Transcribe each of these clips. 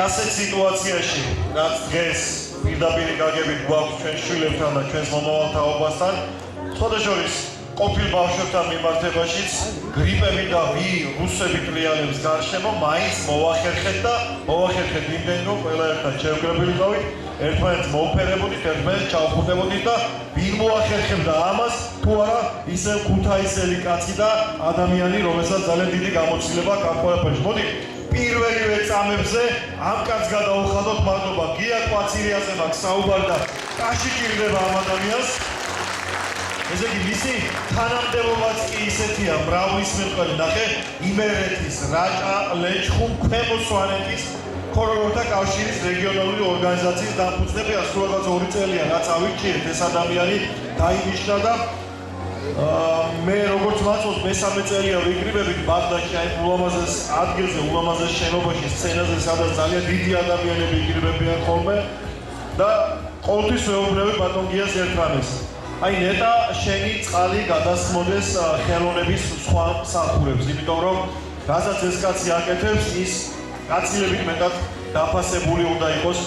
ასეთ სიტუაციაში, რაც დღეს პირდაპირ გაგებით გვაქვს ჩვენ შვილებთან და ჩვენს მომავალ თაობასთან, ხოდაშორის ყოფილ ბავშვებთან მიმართებაშიც გრიპები და ვირუსები ტრიალებს გარშემო მაინც მოვახერხეთ და მოვახერხეთ იმდენ რომ ყველა ერთად შევგრებილიყავით, ერთმანეთს მოვფერებოდით, ერთმანეთს ჩავხუტებოდით და ვინ მოახერხებდა ამას, თუ არა ისევ ქუთაისელი კაცი და ადამიანი, რომელსაც ძალიან დიდი გამოცდილება აქვს ყველაფერში. მოდი პირველივე წამებზე ამ კაცს გადავუხადოთ მადლობა. გია კვაცილიაზე მაქვს საუბარი და კაში ჭირდება ამ ადამიანს. ესე იგი მისი თანამდებობაც კი ისეთია, მრავლის მერყევი ნახე, იმერეთის, რაჭა, ლეჩხუმ, ქვემო სვანეთის ქორწინებათა კავშირის რეგიონალური ორგანიზაციის დამფუძნებელი, სულ 2 წელია, რაც ავირჩიეთ ეს ადამიანი დაინიშნა და მე როგორც მაწვდოს მესამე წელია ვიკრიბებით ბაღდადში, აი ულამაზეს ადგილზე, ულამაზეს შენობაში, სცენაზე, სადაც ძალიან დიდი ადამიანები იკრიბებიან ხოლმე და ყოველთვის ვეუბნები ბატონ გიას ერთ რამეს. აი ნეტა შენი წყალი გადასმოდეს ხელოვნების სხვა მსახურებს, იმიტომ რომ რასაც ეს კაცი აკეთებს, ის გაცილებით მეტად დაფასებული უნდა იყოს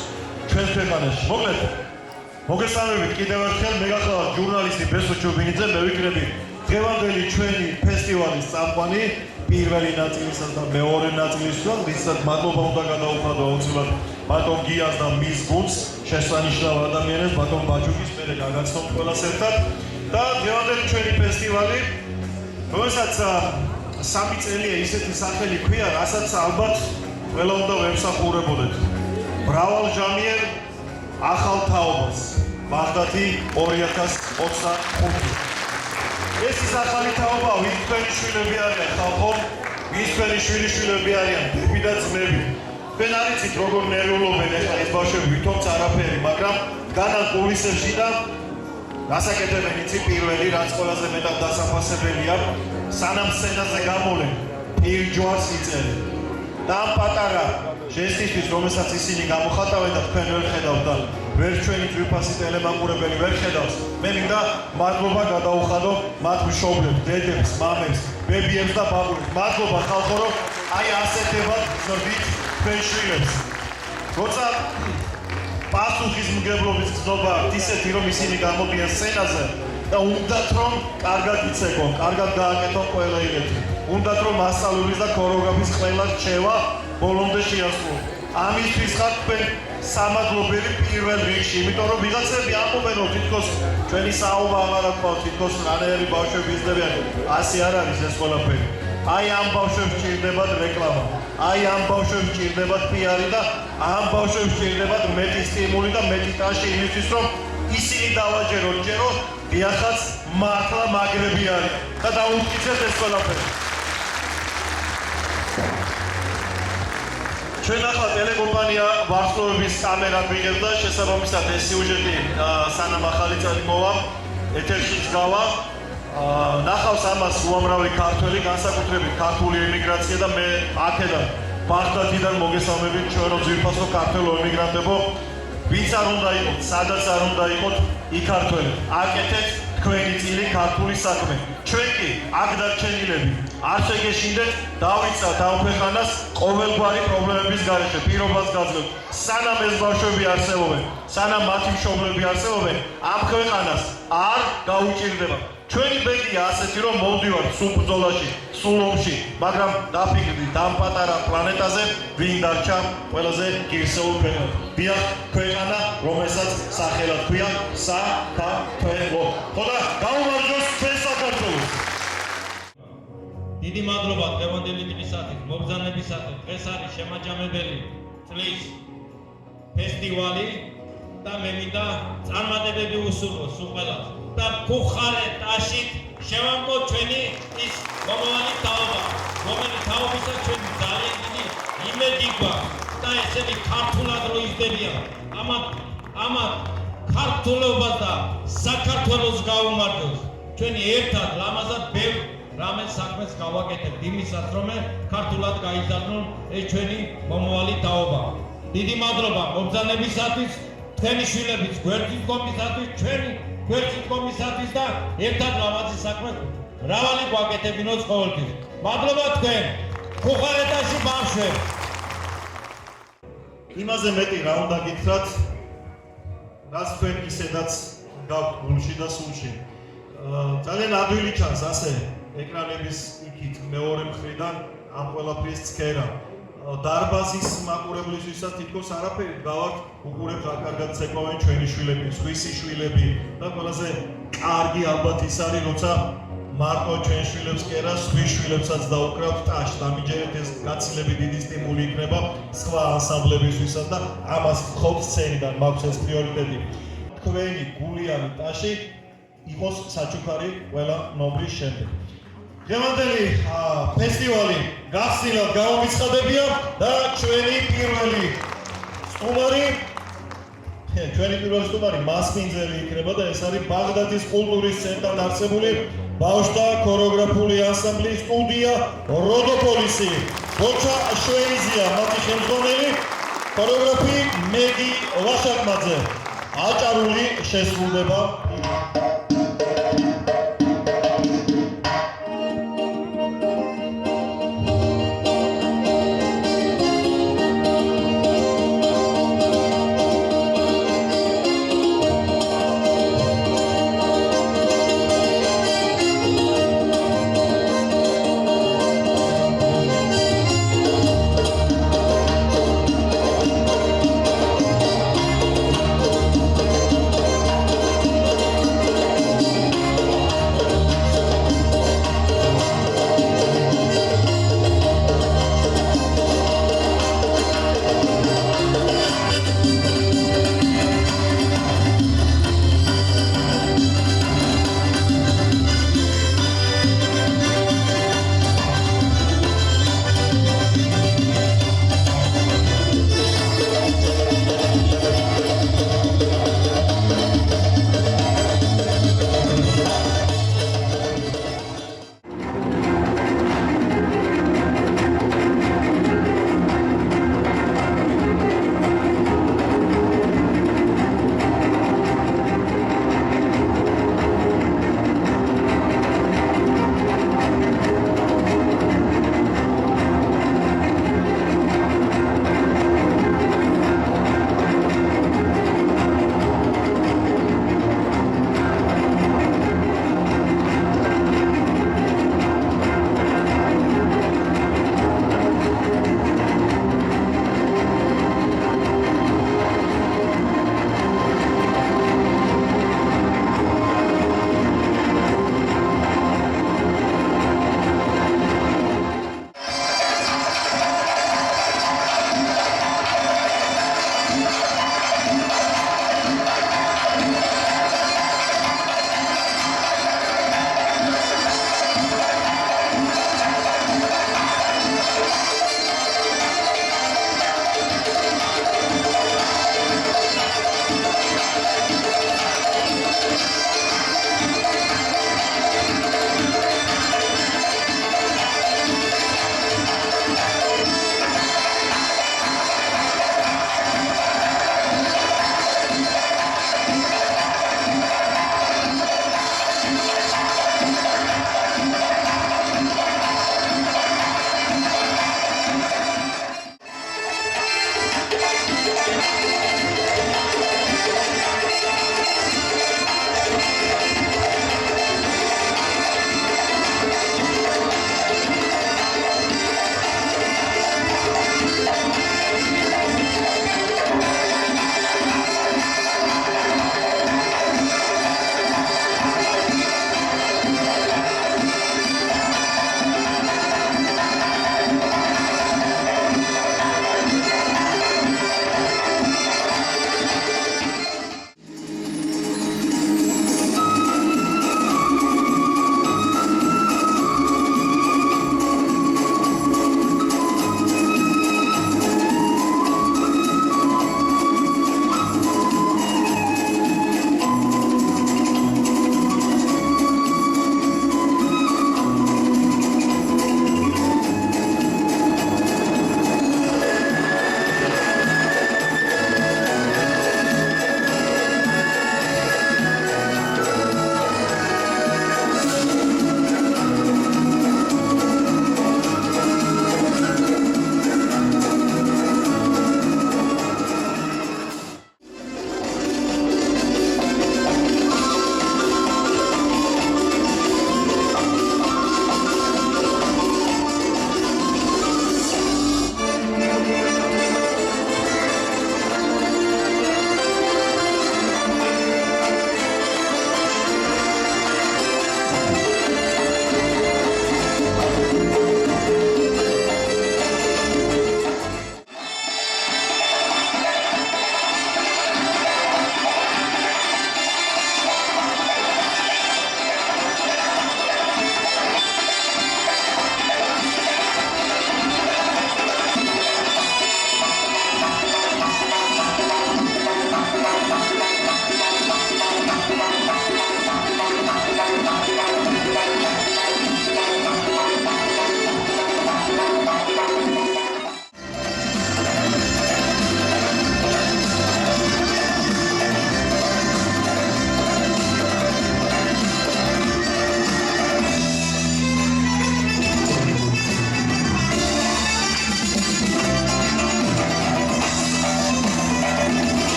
ჩვენს ქვეყანაში. მოკლედ მოგესალმებით კიდევ ერთხელ, მე გახლავთ ჟურნალისტი ბესო ჩუბინიძე, მე ვიქნები დღევანდელი ჩვენი ფესტივალის წამყვანი პირველი ნაწილისას და მეორე ნაწილისას, რითაც მადლობა უნდა გადაუხადო აუცილებლად ბატონ გიას და მის გუნდს, შესანიშნავ ადამიანებს, ბატონ ბაჯუკის მერე გაგაცნობთ ყველას ერთად და დღევანდელი ჩვენი ფესტივალი, რომელსაც 3 წელია ისეთი სახელი ქვია, რასაც ალბათ ყველა უნდა ვემსახურებოდეთ. მრავალჟამიერ ახალ თაობას, ბაღდადი 2025. ეს ის ახალი თაობა, ვის თქვენი შვილები არიან ხალხო, ვის თქვენი შვილიშვილები არიან, დები და ძმები. თქვენ არ იცით როგორ ნერვიულობენ ახლა ეს ბავშვები, ვითომც არაფერი, მაგრამ განან კულისებში და გასაკეთებენ იცი პირველი, რაც ყველაზე მეტად დასაფასებელია, სანამ სცენაზე გამოლენ, პირჯვარს იწერენ. და ამ პატარა ჟესტისთვის, რომელსაც ისინი გამოხატავენ და თქვენ ვერ ხედავთ და ვერ ჩვენი ძვირფასი ტელემაყურებელი ვერ ხედავს, მე მინდა მადლობა გადაუხადო მათ მშობლებს, დედებს, მამებს, ბებიებს და ბაბუებს. მადლობა ხალხო, რომ აი ასეთებად გზნობით თქვენ შვილებს. როცა პასუხისმგებლობის გზნობა აქვს ისეთი, რომ ისინი გამოდიან სცენაზე და უნდათ რომ კარგად იცეკონ, კარგად გააკეთონ ყველა იმეთი. უნდათ რომ მასწავლებლის და ქორეოგრაფის ყველა რჩევა ბოლომდე შეასრულონ. ამისთვის ხართ თქვენ სამადლობელი პირველ რიგში, იმიტომ რომ ვიღაცები ამბობენ, რომ თითქოს ჩვენი საუბა აღარ აქვს, თითქოს რანაირი ბავშვები იზრდებიან. ასე არ არის ეს ყველაფერი. აი ამ ბავშვებს ჭირდებათ რეკლამა, აი ამ ბავშვებს ჭირდებათ პიარი და ამ ბავშვებს ჭირდებათ მეტი სტიმული და მეტი ტანში იმისთვის, რომ ისინი დავაჯეროთ, ჯერო დიახაც მართლა მაგრები არის და დაუწყიცეთ ეს ყველაფერი. ჩვენ ახლა ტელეკომპანია ვარსკვლავების კამერა ვიღებთ და შესაბამისად ეს სიუჟეტი სანამ ახალი წელი მოვა, ეთერშიც გავა. ნახავს ამას უამრავი ქართველი, განსაკუთრებით ქართული ემიგრაცია და მე აქედან ბაღდადიდან მოგესალმებით ჩვენ რომ ძვირფასო ქართველო ემიგრანტებო, ვინც არ უნდა იყოთ, სადაც არ უნდა იყოთ, იქართველეთ, აკეთეთ თქვენი წილი ქართული საქმე. ჩვენ კი აქ დარჩენილები არ შეგეშინდეთ, დავიცავთ ამ ქვეყანას ყოველგვარი პრობლემების გარეშე, პირობას გაძლევთ. სანამ ეს ბავშვები არსებობენ, სანამ მათი მშობლები არსებობენ, ამ ქვეყანას არ გაუჭირდება. ჩვენი ბედია ასეთი, რომ მოვდივართ სულ ბრძოლაში, სულ ომში, მაგრამ დაფიქრდით ამ პატარა პლანეტაზე ვინ დარჩა ყველაზე ღირსეულ ქვეყანად. დიახ, ქვეყანა, რომელსაც სახელად ქვია საქართველო. ხოდა გაუმარჯოს ჩვენ საქართველოს. დიდი მადლობა დღევანდელი დღისათვის, მობრძანებისათვის. დღეს არის შემაჯამებელი წლის ფესტივალი და მე მინდა წარმატებები უსურვო სულ ყველას. და გუხარეთ აშით შევამბო ჩვენი ის მომავალი თაობა, რომელიც თაობისა ჩვენ ძალიან დიდი იმედი გვაქვს და ესენი ქართულად რო იზრდებიან. ამათ ქართულობას და საქართველოს გაუმარჯოს. ჩვენი ერთად ლამაზად ბევრ რამე საქმეს გავაკეთებთ იმისას, რომ ქართულად გაიზარდონ ეს ჩვენი მომავალი თაობა. დიდი მადლობა მობრძანებისათვის, თქვენი შვილების გვერდით კომისათვის, ჩვენი გვერდით კომისათვის და ერთად ლამაზი საქმე მრავალი გვაკეთებინოს ყოველთვის. მადლობა თქვენ, ხუხარეთაში ბავშვებს. იმაზე მეტი რა უნდა გითხრათ, რაც თქვენ ისედაც გაქვთ გულში და სულში. ძალიან ადვილი ჩანს ასე ეკრანების იქით მეორე მხრიდან ამ ყველაფრის ცქერა. დარბაზის მაყურებლისთვისაც თითქოს არაფერი გავართ, უყურებთ რა კარგად ცეკვავენ ჩვენი შვილები, სხვისი შვილები და ყველაზე კარგი ალბათ ის არის, როცა მარტო ჩვენ შვილებს კი არა, სხვის შვილებსაც დაუკრავთ ტაშს, დამიჯერეთ ეს გაცილებით დიდი სტიმული იქნება სხვა ანსამბლებისთვისაც და ამას ხობთ სცენიდან, მაქვს ეს პრიორიტეტი. თქვენი გულიანი ტაში იყოს საჩუქარი ყველა ნომრის შემდეგ. დღევანდელი ფესტივალი გახსნილად გამომიცხადებია და ჩვენი პირველი სტუმარი მასპინძელი იქნება და ეს არის ბაღდადის კულტურის ცენტრთან არსებული ბავშვთა ქორეოგრაფიული ანსამბლი სტუდია როდოპოლისი. გოჩა შვეიზია მათი შემდგომელი, ქორეოგრაფი მეგი ვაშაკმაძე. აჭარული შესრულდება.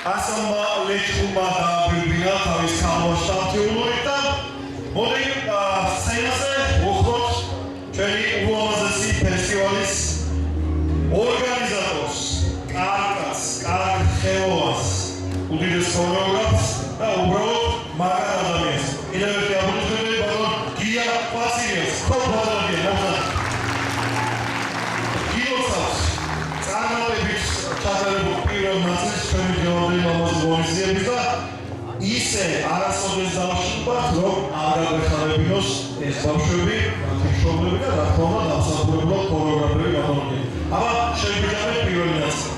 ასამმა ლეჩხუმმა დააბრუნებინა თავის გამოსტამთიულობით და მოდი სცენაზე ვუხმოთ ჩვენი ულამაზესი ფესტივალის ორგანიზატორს, კარგას, კარგ ხელოვანს, უდიდეს ქორეოგრაფს და უბრალოდ მაგარ ადამიანს. კიდევ ერთი აплოდისმენტები ბატონ გია კვასილიას. გიოცავს წარმატებით ჩატარებულ პირველ ნაწილს ჩვენი გეორგი მამაზ ღონისძიების და ისე არასოდეს დავშიფროთ, რომ არ გაგვეხარებინოს ეს ბავშვები, მშობლები და რა თქმა უნდა დამსახურებლად ქორეოგრაფები გაფორმებიან. აბა შეგვიჭამეთ პირველი ნაწილი.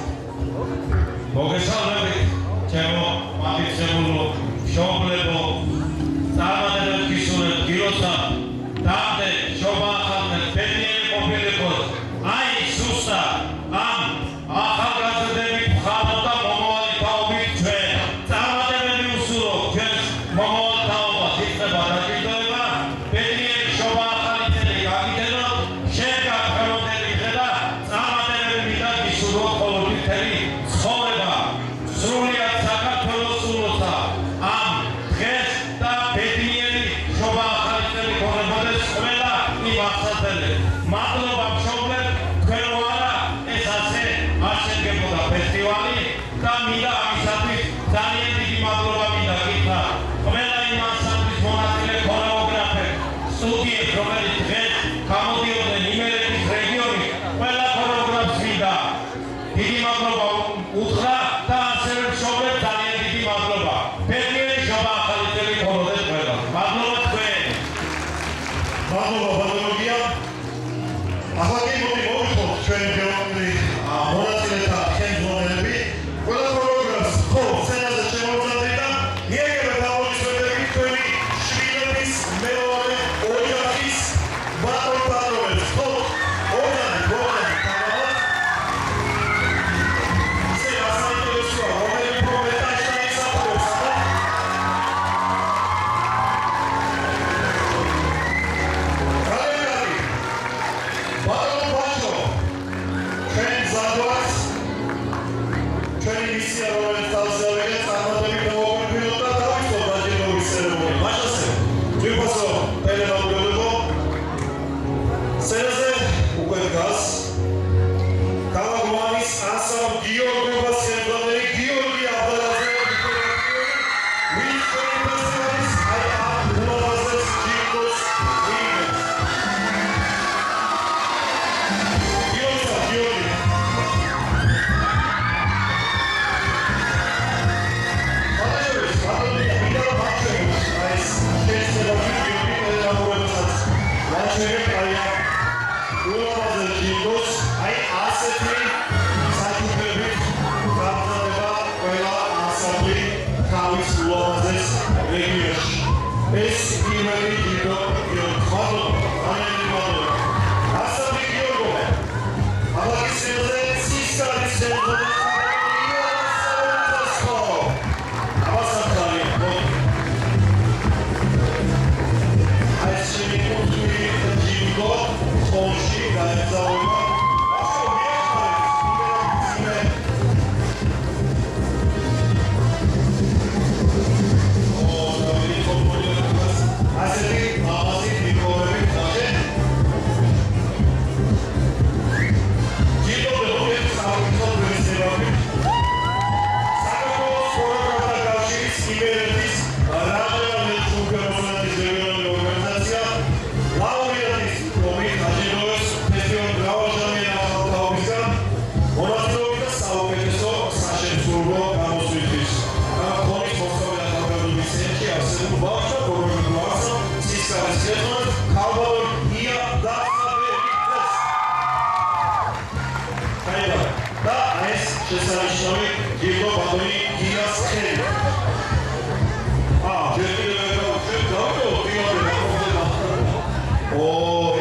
მოგესალმებით, ჩემო მადლიერებულო მშობლებო, წარმატებულ გისურვებთ, გილოცავ, დამდე, შობა ახალმეთ, ბედნიერი ყოფილიყოთ. აი ზუსტად ამ ახალგაზრდებით ხართ და მომავალი თაობით ჩვენ წარმატებები უსურვოთ ჩვენს მომავალ თაობას. იწყება დაჯილდოება, ბედნიერი შობა ახალი წელი გაგიდენოთ, შეგარდ ხელოვნების დღე და წარმატებები მინდა გისურვოთ ყოველთვის მთელი ცხოვრება. სრულიად საქართველოს სულოცა ამ დღეს და ბედნიერი შობა ახალი წელი გონებოდეს ყველა იმ აღსასწრებლებს. მადლობა მშობლებს, თქვენ ვარა ეს ასე არ შედგებოდა ფესტივალი და მინდა ამისათვის ძალიან დიდი მადლობა მინდა გითხრა ყველა იმ ანსამბლის მონაწილე ქორეოგრაფებს, სტუდიებს, რომელიც დღეს გამოდიოდნენ იმერეთის რეგიონის, ყველა ქორეოგრაფს მინდა დიდი მადლობა უთხრა და ასევე მშობლებს ძალიან დიდი მადლობა. ბედნიერი შობა ახალი წელი გქონოდეთ ყველას. მადლობა თქვენ. მადლობა ბატონო გია. ახლა კი მოდი მოვიხოთ ჩვენი გეორგი მონაწილეთა ხელმძღვანელები. ყველა ქორეოგრაფს ხო სცენაზე შემოვიძახეთ და მიაგებთ აплოდისმენტები თქვენი შვილების მეორე ოჯახის ბატონ პატრონებს. ხო ორგანი თავად ისე ასაინტერესოა რომელი პრომეტაჟი ისაფრებს და კალენდარი ბატონ ბაჭო ჩვენ ზადვას ჩვენი მისია რომელიც თავზავია წარმატებით დავაკვირვოთ და დავიწყოთ დაჯილდოების ცერემონია. მაშასე ვიფასო ტელემაგნებო სცენაზე უკვე დგას გამაგმანის ასამ გიორგიას ხელმძღვანელი გიორგი აბდალაძე ვინც ჩვენი ფესტივალის აი ამ ულამაზეს ჯილდოს მიიღებს. გიორგი აი ასეთი საჩუქრებით გამზადება ყველა ანსამბლი თავის ულამაზეს რეგიონში. ეს პირველი ჯილდო მადლობა, ძალიან მადლობა. ანსამბლი გიორგო აბაკისზე სისხლის შემდგომ შესანიშნავი ჯილდო ბატონი გიას ხელი.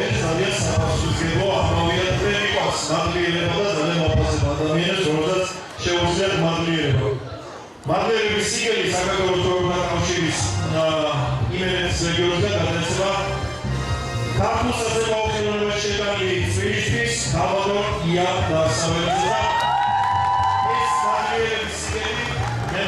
ეს ძალიან საფასურგებლო ამავია პრემიას მადლიერება და ძალიან მაფასებ ადამიანებს, რომელსაც შეუძლიათ მადლიერება. მადლიერების სიგელი საქართველოს ქორეოგრაფთა კავშირის იმერეთის რეგიონიდან გადაეცემა ქართულ საზღვაო ხელოვნებაში შეტანილი წვრილისთვის გაბატონ ია დასავლეთისა. ეს მადლიერების სიგელი მე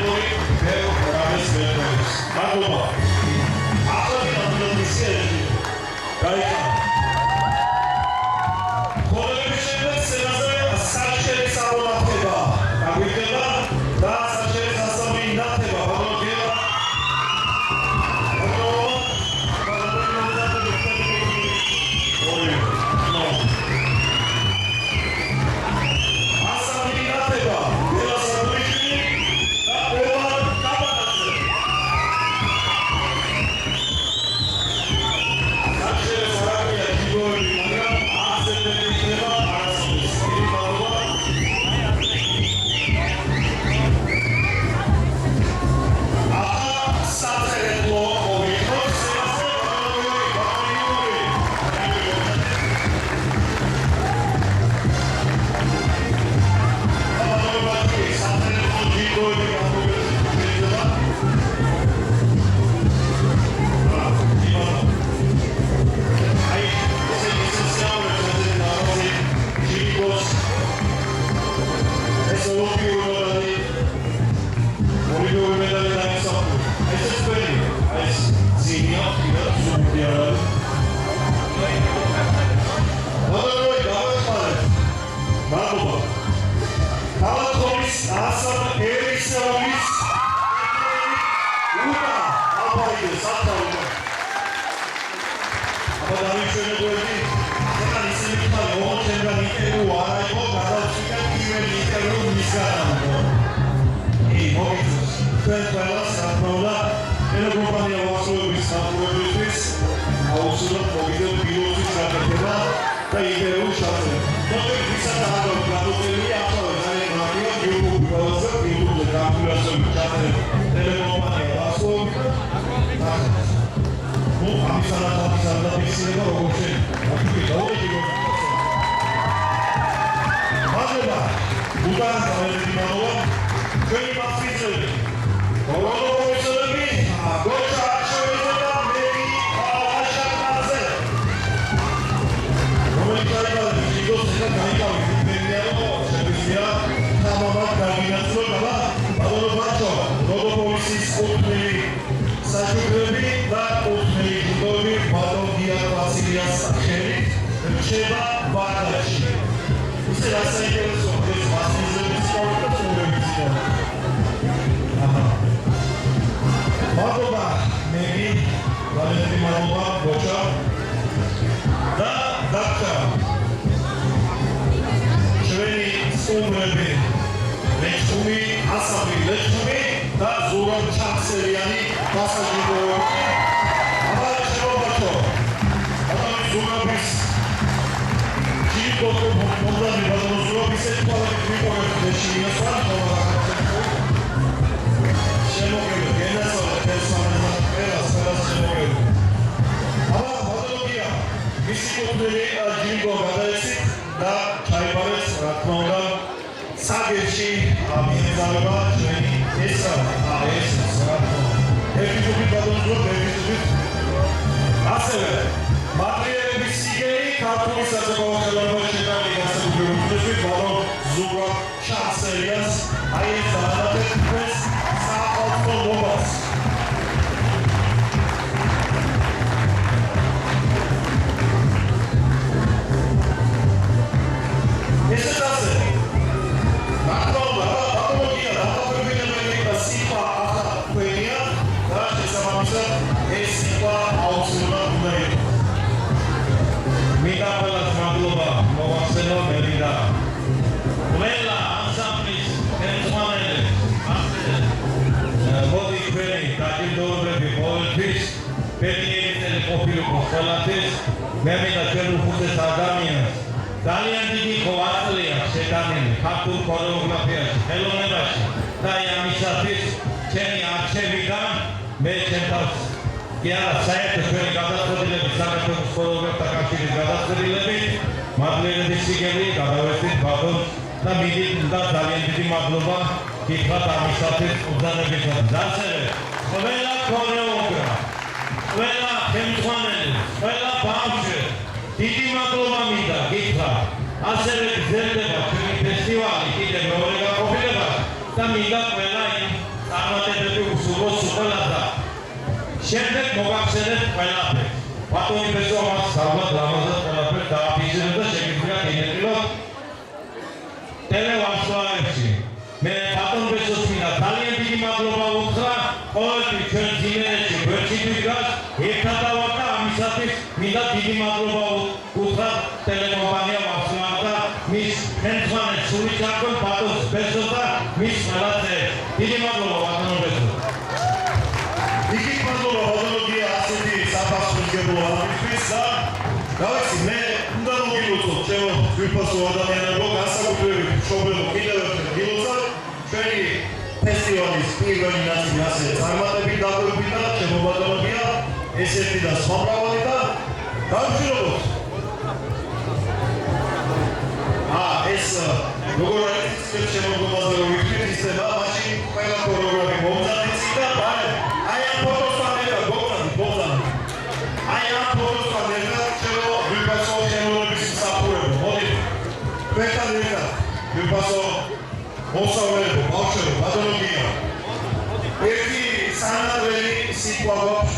თქვენ ყველას რა თქმა უნდა ტელეკომპანია ვახშობის სამფუებისთვის აუცილებლად მოგიდევ ბილეთის გაკეთება და იდეურ შეტანებას. მოკლედ ვისაც აღარ გამოწვევია ახლა ძალიან მაგია YouTube ყველაზე YouTube-ზე გამოსვლები ჩატარებ ტელეკომპანია ვახშობ. ნუ ამისალა ფიქსირება როგორ შეიძლება. აქ დავიწყო. მადლობა. უდან გამოდიმა ჩვენი მასწავლებელი. მოგონებები, გოჩა შევეძება მე აღაშაკაზე. მომენტალურად ვიდეოს එක გაიგავი მენიარო შეგვიძლია თამამად გამინაცვლო და მადლობაჩო როდოპოვისის კუთვნილი საჩუქრები და კუთვნილი ჯგუფები ბატონგია ვასილიას ხელით რჩება ბარდაში. ისე რასაინტერესო ეს მასწავლებელი სწავლა სულების მადლობა მერი ვალენტი მადლობა გოჩა და დაკა ჩვენი სტუმრები ლეჩხუმი ასაბი ლეჩხუმი და ზურაბ ჩახსელიანი მასაჟირო აბა შევაბათო აბა ზურაბის ჯიბოთო მომდანი ბატონო ზურაბის ეთვალე მიყოლებს შეიასვა შემოგეdo გენასოლა პერსონაჟა ყველას შემოგეdo აბა ბატონია მისი კუთვნილი ჯინგო გადაეცით და ჩაიბარეს რა თქმა უნდა საგერში მიემგზავრება ჩვენი ეს რა თქმა უნდა ეპიზოდი ბატონო ეპიზოდი ასევე მატრიელების სიგელი ქართული საზოგადო ხელოვნების შეტანილი გასაგებია ბატონ ზურაბ ჩახსელიას აი ეს დაადეთ Bombas. Esse tá certo. Na prova, patologia, da patologia da sipa a coelha, da essa massa, esse sipa ao celular do meio. Me dá pelas madruga, Marcelo Merida. Vela, ansamblis, ensuanele. მოდი ჩვენი დაჯილდოებები ყოველთვის პედიეტელი ყოფილიყო ყველაფერს მე მინდა ჩვენ უხუცეს ადამიანს ძალიან დიდი ღვაწლია შეტანილი ქართულ ქორეოგრაფიაში ხელოვნებაში და ამისათვის ჩემი არჩევიდან მე ჩემთავს კი არა საერთო ჩვენი გადაწყვეტილებით საქართველოს ქორეოგრაფთა კავშირის გადაწყვეტილებით მადლიერების სიგელი გადავეცით ბატონს და მიდით და ძალიან დიდი მადლობა გითხრათ ამისათვის უზანებისათვის. ასევე ყველა ქორეოგრაფ, ყველა ხელმძღვანელი, ყველა ბავშვი დიდი მადლობა მინდა გითხრათ. ასევე გრძელდება ჩვენი ფესტივალი კიდევ მეორე გაყოფილება და მინდა ყველა იმ წარმატებები უსურვოს უყველათა. შემდეგ მოგახსენებთ ყველაფერს. ბატონი ბესო მას ალბათ ლამაზად ყველაფერს დააფიქსირებს და შეგვიძლია ინერტილოთ ტელევარსკვლავებში. მე ბატონ ბესოს მინდა ძალიან დიდი მადლობა უთხრა ყოველთვის ჩვენ ძიმერეთში გვერდში დგას ერთად ავარ და ამისათვის მინდა დიდი მადლობა უთხრა ტელეკომპანია ვახშობ და მის ხელმძღვანელ სულიწარგო ბატონ ბესოს და მის ყველაზე დიდი მადლობა ბატონ ბესო. დიდი მადლობა ბატონია ასეთი საფასურგებლო ამისთვის და გავიცი მე უნდა მოგილოცოთ ჩემო ვიფასო ადამიანებო განსაკუთრებით მშობლებო კიდევ ერთხელ გილოცავ ჩვენი ფესტივალის პირველი ნაწილი ასე წარმატებით დაგვირგვინდა ჩემო ბატონებია ესეთი და სხვა მრავალი და გავშირობოთ ეს როგორ არის შემოგვიმაზე რომ ვიქნით ისევა მაშინ ყველა ქორეოგრაფი მომზადեցი და აი ამ ფოტოს ამერა გოგონი აი ამ ფოტოს ამერა ჩემო ვიფასო ხელოვნების მსახურებო მოდი ვეთან ერთად ვიფასო მოსავლეებო ბავშვებო ბატონებია ერთი სანადველი სიტყვა გვაქვს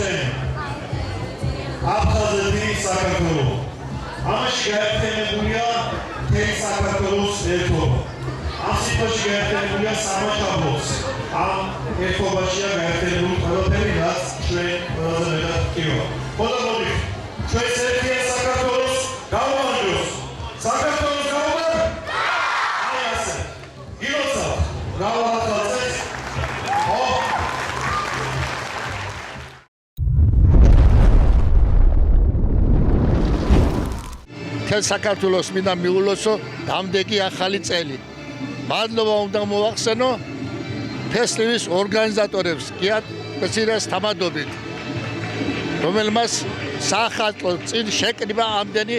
აფხაზეთი საქართველო ამაში გაერთიანებულია მთელი საქართველოს ერთობა ამ სიტყვაში გაერთიანებულია სამაჩაბლოც ამ ერთობაშია გაერთიანებული ყველაფერი რაც ჩვენ ყველაზე მეტად ვტკივა მოდი ჩვენს ერთიან საქართველოს გავუმარჯოს საქართველოს გავუმარჯოს აი ასე გილოცავთ რა ვახალწეს მთელ საქართველოს მინდა მიულოცო დამდეგი ახალი წელი. მადლობა უნდა მოვახსენო ფესტივალის ორგანიზატორებს გიათ პეცირას თამადობით, რომელმაც სახალხო წინ შეკრიბა ამდენი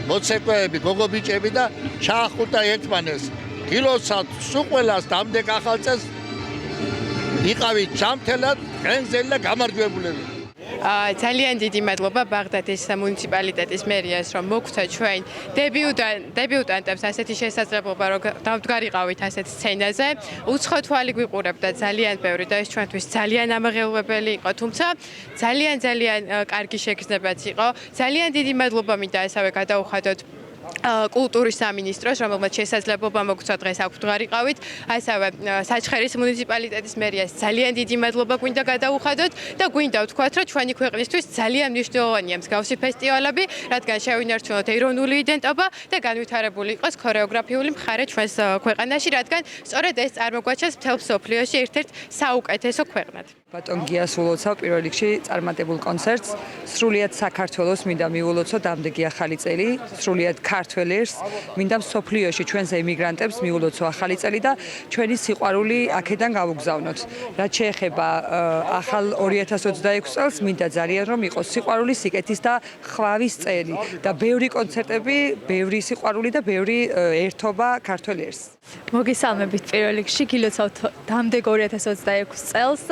მოცეკვეები, გოგობიჭები და ჩაახუტა ერთმანეს. გილოცავთ სულ ყველას დამდეგ ახალ წელს იყავით ჯანმრთელად, ღენგზელი და გამარჯვებულები. ძალიან დიდი მადლობა ბაღდადის მუნიციპალიტეტის მერიას, რომ მოგვცა ჩვენ დებიუტანტებს ასეთი შესაძლებლობა, რომ დავდგარიყავით ასეთ სცენაზე. უცხო თვალი გვიყურებდა ძალიან ბევრი და ეს ჩვენთვის ძალიან ამაღელვებელი იყო, თუმცა ძალიან კარგი შეგრძნებაც იყო. ძალიან დიდი მადლობა მინდა ასევე გადაუხადოთ კულტურის სამინისტროს, რომელმაც შესაძლებლობა მოგცვა დღეს აქ ვდგარიყავით, ასევე საჩხერის მუნიციპალიტეტის მერიას ძალიან დიდი მადლობა გვინდა გადაუხადოთ და გვინდა ვთქვათ, რომ ჩვენი ქვეყნისთვის ძალიან მნიშვნელოვანია მსგავსი ფესტივალები, რადგან შევინარჩუნოთ ეროვნული იდენტობა და განვითარებული იყოს ქორეოგრაფიული მხარე ჩვენს ქვეყანაში, რადგან სწორედ ეს წარმოგვაჩენს მთელ მსოფლიოში ერთ-ერთ საუკეთესო ქვეყნად. ბატონ გიას ულოცავ პირველ რიგში წარმატებულ კონცერტს. სრულიად საქართველოს მინდა მიულოცო დამდეგი ახალი წელი, სრულიად ქართველებს, მინდა მსოფლიოში ჩვენს ემიგრანტებს მიულოცო ახალი წელი და ჩვენი სიყვარული აქედან გავუგზავნოთ. რაც შეეხება ახალ 2026 წელს, მინდა ძალიან რომ იყოს სიყვარული, სიკეთის და ხვავის წელი და ბევრი კონცერტები, ბევრი სიყვარული და ბევრი ერთობა ქართველებს. მოგესალმებით პირველ რიგში, გილოცავთ დამდეგ 2026 წელს,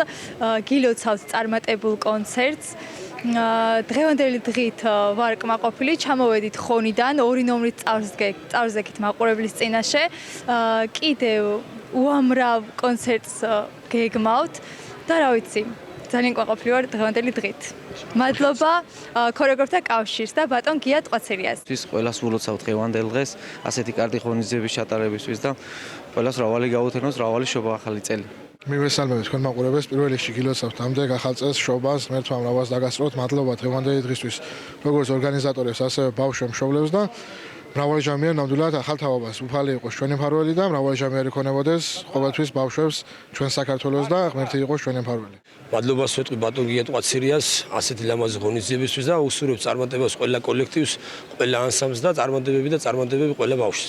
გილოცავთ წარმატებულ კონცერტს. დღევანდელი დღით ვარ კმაყოფილი, ჩამოვედით ხონიდან, 2 ნომრით წავზექით მაყურებლის წინაშე. კიდევ უამრავ კონცერტს გეგმავთ და რა ვიცი, ძალიან კმაყოფილი ვარ დღევანდელი დღით. მადლობა ქორეოგრაფთა კავშირს და ბატონ გია ტყვაცერიას. ყველას ულოცავთ დღევანდელ დღეს, ასეთი კარგი ღონისძიების ჩატარებისთვის და ყველას მრავალი გაუთენოს, მრავალი შობა ახალი წელი. მივესალმებით თქვენ მაყურებელს, პირველ რიგში გილოცავთ დამდეგ ახალ წელს შობას, ღმერთმა მრავალს დაგასწროთ, მადლობა დღევანდელი დღისთვის როგორც ორგანიზატორებს, ასევე ბავშვ მშობლებს და მრავალი ჟამიერი ნამდვილად ახალ თაობას. უფალი იყოს ჩვენი მფარველი და მრავალი ჟამიერი ქონებოდეს ყოველთვის ბავშვებს ჩვენ საქართველოს და ღმერთი იყოს ჩვენი მფარველი. მადლობას ვეტყვი ბატონ გია ტყვაცერიას ასეთი ლამაზი ღონისძიებისთვის და უსურვებ წარმატებას ყველა კოლექტივს, ყველა ანსამბლს და წარმატებები ყველა ბავშვს.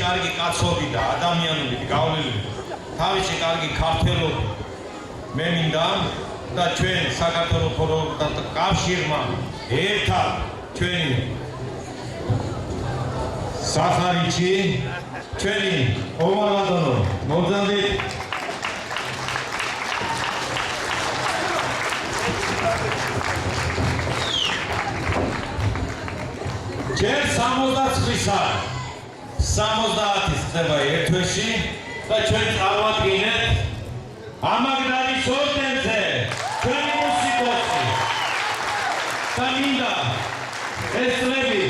კარგი კაცობი და ადამიანური გავლენით, თავისი კარგი ქართველობი მე მინდა და ჩვენ საქართველოს ხოროვანთა კავშირმა ერთად ჩვენი სახარიჩი ჩვენი ომარადონო მოგზაურობთ ჯერ 69-ისა 70-ის ხდება ერთვეში და ჩვენ წარმატგინეთ ამაგდარის ორდენზე ჩვენი მუსიკოსი და მინდა ეს წლები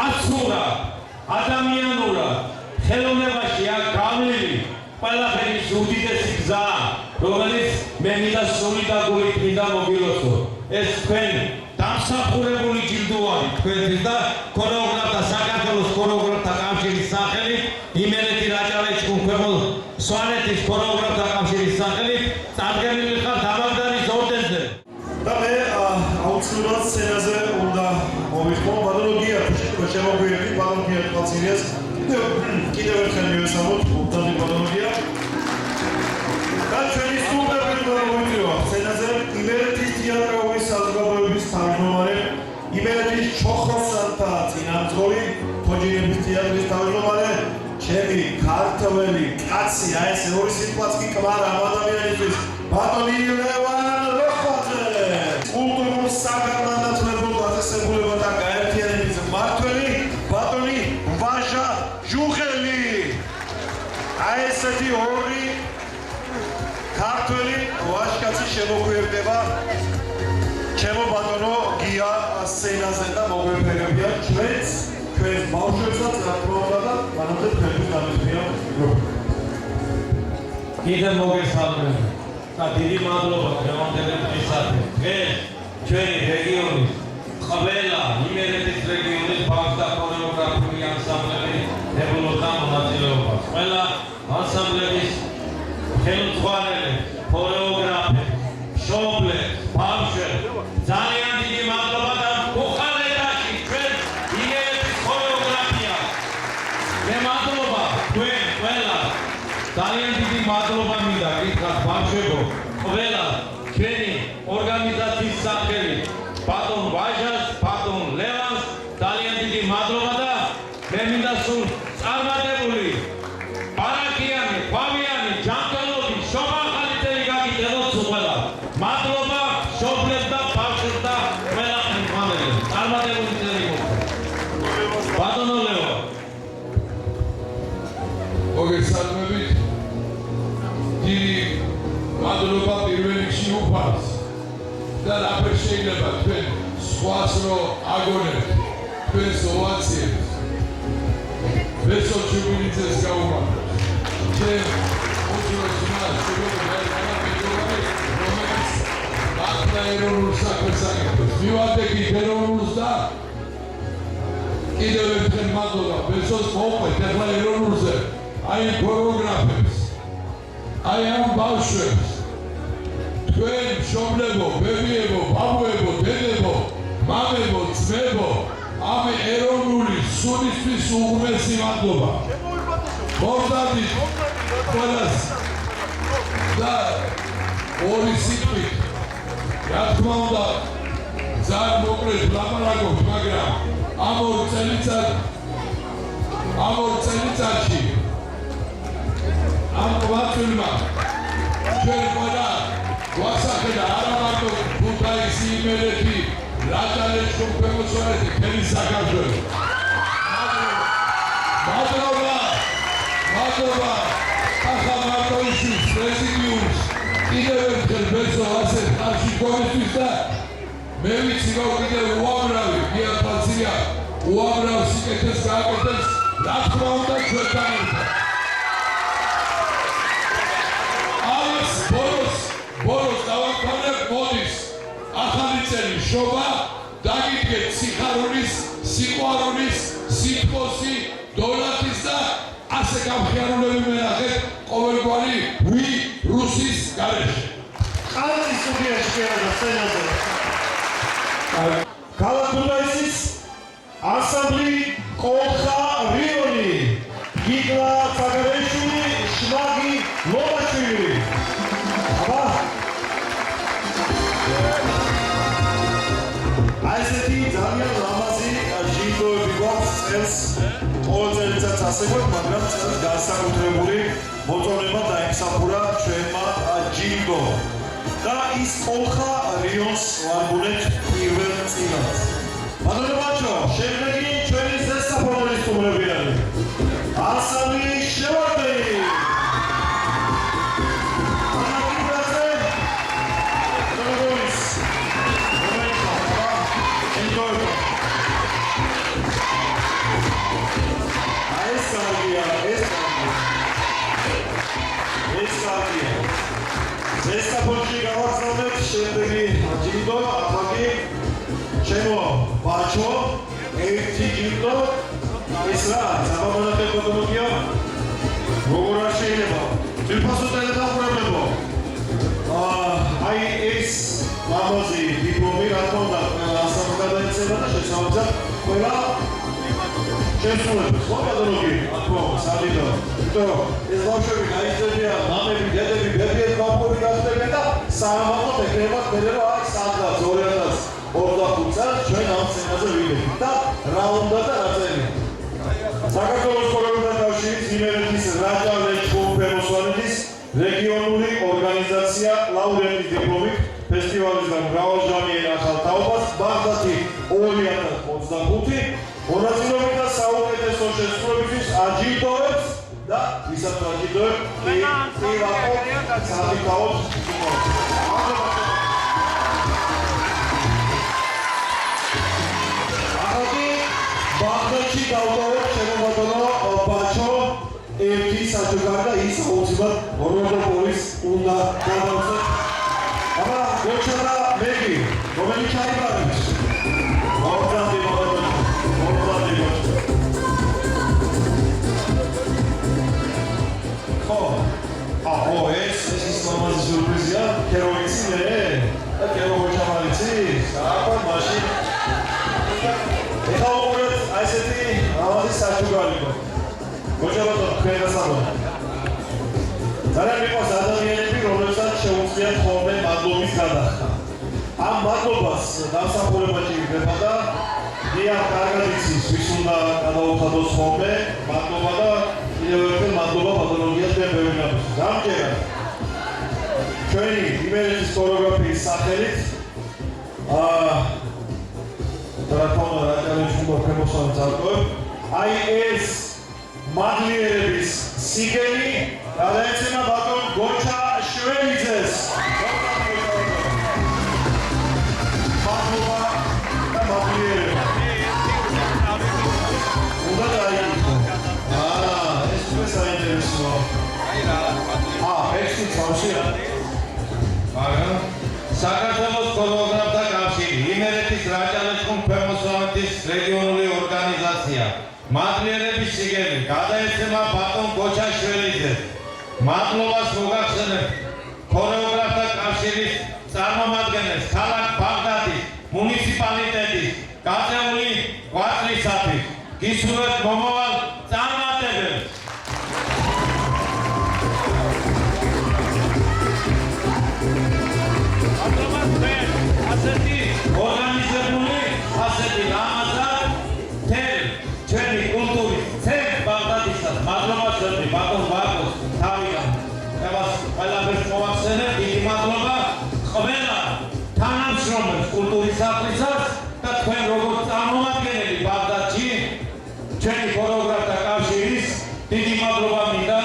კაცურად, ადამიანურად, ხელოვნებაში აქ გავლილი ყველაფერის უდიდესი გზა, რომელიც მე მინდა სრული და გულით მინდა მოგილოცო. ეს თქვენ დამსახურებული ჯილდოა თქვენთვის და ქორეოგრაფთა საქართველოს ქორეოგრაფთა კავშირის სახელით, იმერეთი რაჭა-ლეჩხუმ ქვემო სვანეთის ქორეოგრაფთა კავშირის სახელით წარდგენილი ხართ ამაგდარის ორდენზე. და მე აუცილებლად სცენაზე უნდა მოვიხმო ბატონოგია შემოგვიერთდი ბატონოგია თვალწინიას კიდევ ერთხელ მივესალმოთ უბდანი ბატონოგია და ჩვენი სტუმრები უნდა მოვიწვიო სცენაზე იმერეთის თეატრალური საზოგადოების თავმჯდომარე იმერეთის ჩოხროსანთა წინამძღოლი თოჯინების თეატრის თავმჯდომარე ჩემი ქართველი კაცი აი ეს ორი სიტყვაც კი კმარა ამ ადამიანისთვის ბატონი ლევან როხვაძე კულტურულ საგანმანათლებლო დაწესებულება და გაერთიანების მმართველი ბატონი ვაჟა ჟუხელი აი ესეთი ორი ქართველი ვაჟკაცი შემოგვიერთდება ჩემო ბატონო გია სცენაზე და მოგვეფერებიან ჩვენს ბავშვებსაც რა თქმა უნდა და მანამდე თქვენთვის დამეწია კიდევ მოგესალმებით და დიდი მადლობა დღევანდელი დღისათვის. დღეს ჩვენი რეგიონის ყველა იმერეთის რეგიონის ბავშვთა ქორეოგრაფიული ანსამბლები დებულობდა მონაწილეობას. ყველა ანსამბლების ხელმძღვანელებს, ქორეოგრაფებს, მშობლებს, ბავშვებს ძალიან დიდი მადლობა და უხალეთაში ჩვენ იმერეთის ქორეოგრაფიას. მე მადლობა თქვენ ყველას. ძალიან დიდი მადლობა მინდა გითხრათ ბავშვებო, ყველა ჩვენი ორგანიზაციის სახელით, ბატონ ვაჟას, ბატონ ლევანს ძალიან დიდი მადლობა და მე მინდა სულ წარმატებული, ბარაკიანი, ხვავიანი, ჯანმრთელობი, შობა ახალი წელი გაგიტანოთ სულ ყველას. მადლობა მშობლებს და ბავშვებს და ყველა ხელმძღვანელებს. წარმატებული წელი მოხდეს. ბატონო ლევან. მოგესალმებით. დიდი მადლობა პირველ რიგში უფალს და რაფერ შეიძლება თქვენ სხვას რო აგონებთ თქვენს ოვაციებს ვესო ჩუბინიძეს გაუმართლებს ჩემ უძროს მას რომელიც ახლა ეროვნულ საქმეს აკეთებს მივადექი ეროვნულს და კიდევ ერთხელ მადლობა ვესოს მოუყვეთ ახლა ეროვნულზე აი ქორეოგრაფებს აი ამ ბავშვებს თქვენ მშობლებო, ბებიებო, ბაბუებო, დედებო, მამებო, ძმებო ამ ეროვნული სუნისთვის უღრმესი მადლობა მოგზაურობთ ყველას და ორი სიტყვით რა თქმა უნდა ძალიან მოკლედ ვლაპარაკობთ მაგრამ ამ ორ წელიწადში ამ კვარტალმა ჩვენ ყველა გვასახელა არა მარტო ქუთაისი, იმერეთი, რაჭა-ლეჩხუმ, ქვემო სვანეთი, მთელი საქართველო. მადლობა ახლა მარტოიშვილს, პრეზიდიუმს, კიდევ ერთხელ ბესო ასეთ ხარში გონისთვის და მე ვიცი რომ კიდევ უამრავი გიაფაცია, უამრავ სიკეთეს გააკეთებს, რა თქმა უნდა ჩვენთან ერთად. ბოლოს დავამთავრებ მოდის ახალი წელი შობა დაგიდგეთ სიხარულის, სიყვარულის, სითბოსი, დოლათის და ასე გამხიარულები მენახეთ ყოველგვარი რუსის გარეშე. ყალატის სტუდიაში შეერდა სცენაზე. ქალაქ ქუთაისის ანსამბლი კოლხა რიონი. გიგლა ცაგარეშვილი, შვაგი ლომაშვილი. აბა ასეთი ძალიან ლამაზი ჯილდოები გვაქვს წელს ყოველ წელიწადს ასე გვაქვს, მაგრამ წელს განსაკუთრებული მოწონება დაიმსახურა ჩვენმა ჯილდომ. და ის ოლხა რიონს ვარგულეთ პირველ წილად. ბატონო ბაჩო, შემდეგი ჩვენი ზესაფონოვის სტუმრები არის. ასალი შევარდენი. ზესაფონში გავახსენებთ შემდეგი ჯილდო, ახლა ჩემო ბაჩო, ერთი ჯილდო, ეს რა, საბამონათელ გოგონია, როგორ არ შეიძლება, თვითფასო ტელედახურებლებო, აი ეს ლამაზი დიპლომი, რა თქმა უნდა, ასამს გადაეცემა და შესაბამისად ყველა შესრულებს, ხო ბატონო, ათქო, სადიდო, იმიტომ ეს ბავშვები გაიზრდებიან, მამები, დედები, ბებიები, ბაბუები გახდებიან და საამაყო ეკრებათ მერე რომ აი სადღაც 2025 წელს ჩვენ ამ სცენაზე ვიდებით და რა უნდა და რა წერია. საქართველოს ქორეოგრაფთა კავშირის იმერეთის რაჯა ლეჩხუმ-ფეროსვანეთის რეგიონული ორგანიზაცია ლაურეატის დიპლომით ფესტივალისგან მრავალჟამიერ ახალ თაობას ბაღდათი 2025 მონაწილეობით და საუკეთესო შესრულებისთვის აჯილდოებს და ვისაც აჯილდოებს ვაყოთ სადიკაოთ ბაღდათში დავდავოთ შემოგადონო ბაჩო ერთი საჯოგარი და ის აუცილებლად როდოპოლის უნდა გადავწყვეტ. აბა გოჩა და მეგი, რომელი ჩაიბარებს? მოვძანდი ბატონო, მოვძანდი ბაჩო. ხო, ეს ის ლამაზი სიურპრიზია, კერო იცი მე? და კერო გოჩა მარიცის? აბა მაშინ ეხლა უყურეთ აი ესეთი ლამაზი საჯოგარი გო. გოჩა ბატონო, თქვენ გასაბოლოო. ძალიან მიყვარს ადამიანები, რომლებსაც შეუძლიათ ხოლმე მადლობის გადახდა. ამ მადლობას დამსახურება ჭირდება და დიახ, კარგად იცის, ვის უნდა გადაუხადოს ხოლმე მადლობა და კიდევ ერთხელ მადლობა პათოლოგიას და ბევრგანს. გამჭერად ჩვენი იმერეთის ქორეოგრაფიის სახელით რა თქმა უნდა რაჯალეჩხუმ ფეროსვანეთს ავტოვებ. აი ეს მადლიერების სიგელი გადაეცემა ბატონ გოჩა შველიძეს. მადლობა და მადლიერება. უნდა დაიგო. ეს უკვე საინტერესოა. ეს თავშია. მაგრამ საქართველოს ქორეოგრაფთა კავშირი, იმერეთის რაჯა-ლეჩხუმ-ფეროსვანეთის რეგიონული ორგანიზაცია მადლიერების სიგელი გადაეცემა ბატონ გოჩა შველიძეს. მადლობას მოგახსენებთ ქორეოგრაფთა კავშირის წარმომადგენლებს ქალაქ ბაღდათის მუნიციპალიტეტის გაწეული ღვაწლისათვის. გისურვებთ მომავალ წარმატებებს. ასეთი ორგანიზებული, ასეთი ლამაზად მთელი ჩვენი კულტურის ცენტრ ბაღდათისას მადლობა ვსვენდი ბატონ ვაკოს თავიდან. вас ყველაფერს მოვახსენებ, დიდი მადლობა ყველა თანამშრომლებს კულტურის სახლისას და თქვენ როგორც წარმომადგენელი ბაღდათში ჩვენი ქორეოგრაფთა კავშირის დიდი მადლობა მინდა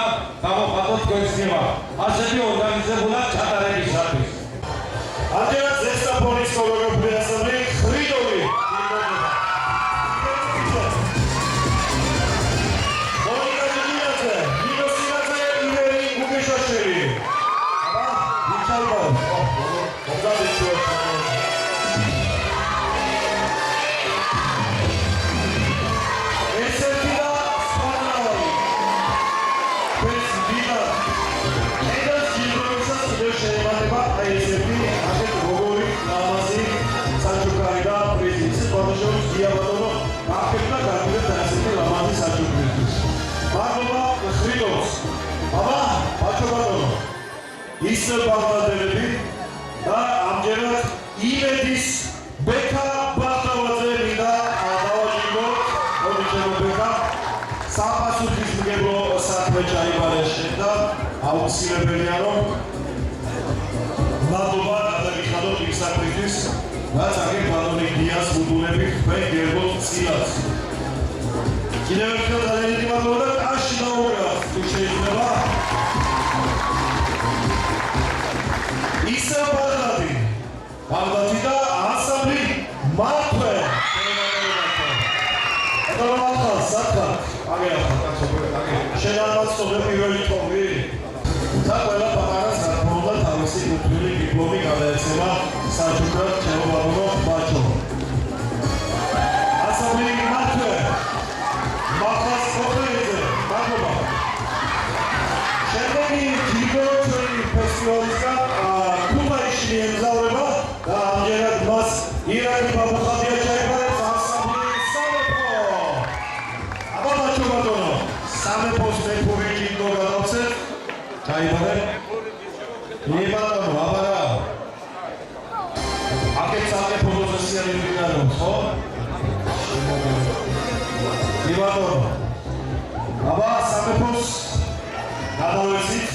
გამოხატოთ თქვენს მიმართ ასეთი ორგანიზებულად ჩატარებისათვის. ამჯერად ზესაფონის ქორეოგრაფიული ასამბლე ხრიდოვი მონიკა ჯიჯინაძე, ნინო სინაძე, ივერი გუგეშაშვილი. აბა, ვიჩაიბო. მოგზაურობთ ჩვენ. ესეთი და სპარნავი. ეს ვიდა. ეს ჯილდოებსაც ისევ ბაღდადელები და ამჯერად იმედის ბექა ბაღდავაძე მინდა დავაჯილდოთ. მოდი ჩემო ბექა. საპასუხისმგებლო საქმე ჩაიბარა შენდა. აუცილებელია რომ მადლობა გადაგიხადოთ იმ საქმისთვის, რაც აგერ ბატონი გიას უდუნებით თქვენ გერბოთ წილად. კიდევ ერთხელ ძალიან დიდი მადლობა და კაში დაუგრათ თუ შეიძლება. ისევ ბაღდადი და ანსამბლი მართვე. ედოლმახალ საქმე აგერახა კაცო აგერ. შენ არ მაცნობე პირველი თომი. და ყველა პატარას გარკვეულდა თავისი გუთვლილი დიპლომი გადაეცემა საჩუქრად ჩემო ბატონო ბაჩო. ანსამბლი მართვე. მახას ხოხეიძე მადლობა. შემდეგი ჯილდო ჩვენი ფესტივალისგან ქუთაისში მიემგზავრება და ამჯერად მას ირაკლი ბაბუხადია ჩაებარებს ანსამბლი სამეფო. აბა ბაჩო ბატონო, სამეფოს მეფური ჯილდო გადავცეთ. ჩაიბარე. ბატონო, აბა რა. აქეთ სამეფო პროფესიონალი ვინარო, ხო? ბატონო. აბა სამეფოს გადავეცით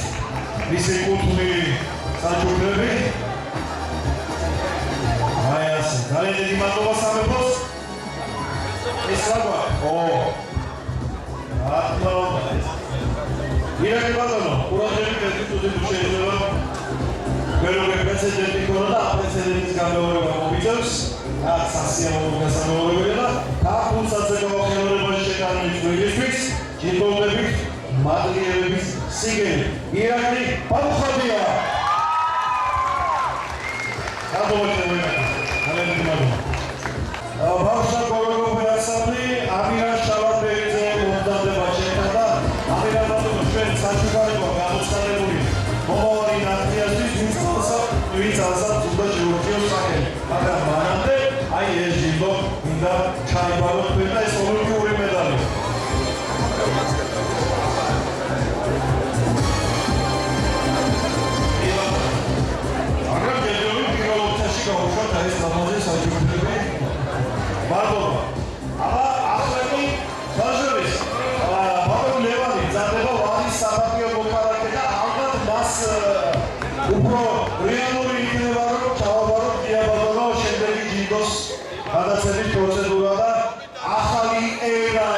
მისი კულტურული საჩუქრები. აი ასე, ძალიან დიდი მადლობა სამეფოს. ეს რა გვაქვს? ირაკლი ბატონო, ყურადღებით ეთიკური შეიძლება მეროვე პრეცედენტი ქონა და აპრეცედენტის გამეორება მოგიწევს. რაც სასიამოვნო გასამეორებელია და გაფულსაცე გამახსენებაში შეტანილი ძვლისთვის ჯილდოებით მადლიერების სიგელი. ირაკლი ბაბუხადია. ბავშთა ქორეოგრაფიული ანსამბლი ამირან შალაბეიძე მომზადება შენთან და ამირან ბატონო ჩვენ საჩუქრებო გამოცხადებული მომავალი ნაციისთვის ვინც ასად უნდა შეურჩიოს სახელი. მაგრამ მანამდე აი ეს ჯილდო მინდა ჩაიბაროთ თქვენ და ეს ოლიმპიური მედალი. ეს ლამაზი საჩუქრები. მადლობა. აბა ახლა ბაჟოვის ბატონ ლევანი ძადება ვადის საბაგიო მოპარაკე და ალბათ მას უფრო რეალური იქნება რომ ჩავაბაროთ დიაბატონო შემდეგი ჯილდოს გადაცემის პროცედურა და ახალი ერა.